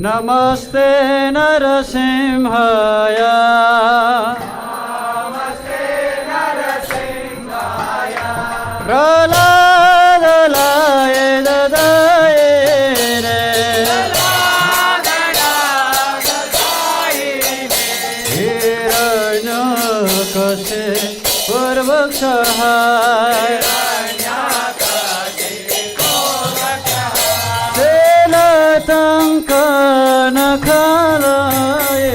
नमस्ते नरसिंहाय प्रहलादलाय ददाय रे हिरण्यकशे पूर्वक्षहाय तेलतङ्कनखलये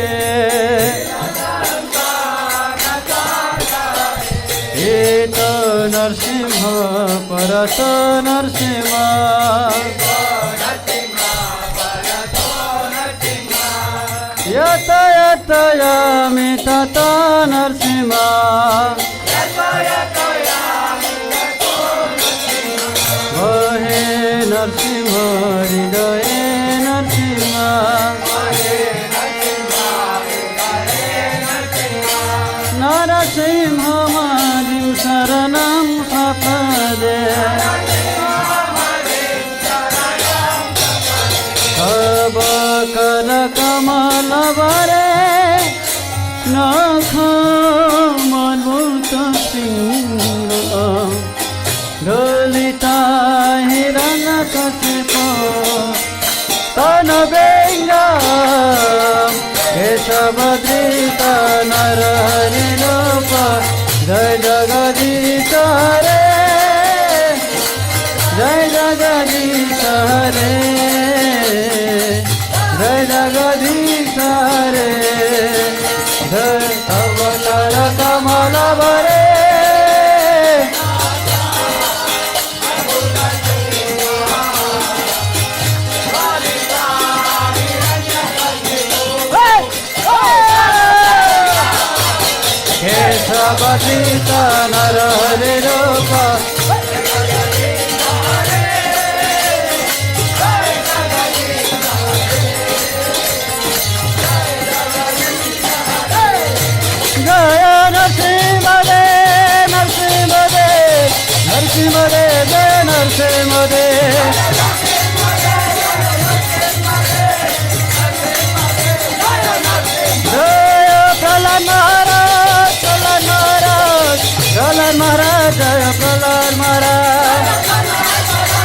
एत नरसिंह परत नरसिंह यत यत यामि तत नरसिंह वहे नरसिंह हृदये नरसिंह नरसिंहमादिं शरणं प्रपदे तव करकमलवरे नखमन्मुक्तसिंह ललिता हिरण्यकशिप तनवेङ्गं केशवधृत नरहरिरूप जय जगदीश हरे जय जगदीश हरे जय जगदीश हरे जय तव करकमलवरे केशवधृत नरहरिरूप जय नरसिंहदेव नरसिंहदेव नरसिंहदेव जय नरसिंहदेव जय प्रहलाद महाराज प्रहलाद महाराज जय प्रहलाद महाराज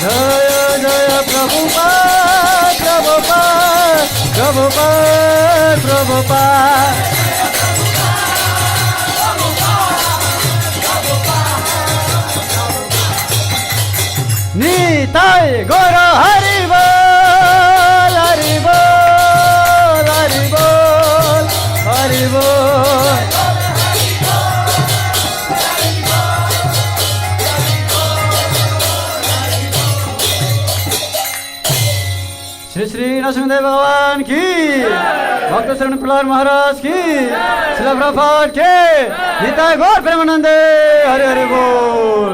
जय जय प्रभुपाद प्रभुपाद प्रभुपाद प्रभुपाद निताय गौर हरि बोल हरि बोल हरि बोल हरि बोल श्री श्री नरसिंहदेव भगवान की भक्त शरण प्रहलाद महाराज की शिला प्रभुपाद के निताय गौर प्रेमानंदे हरि हरि बोल।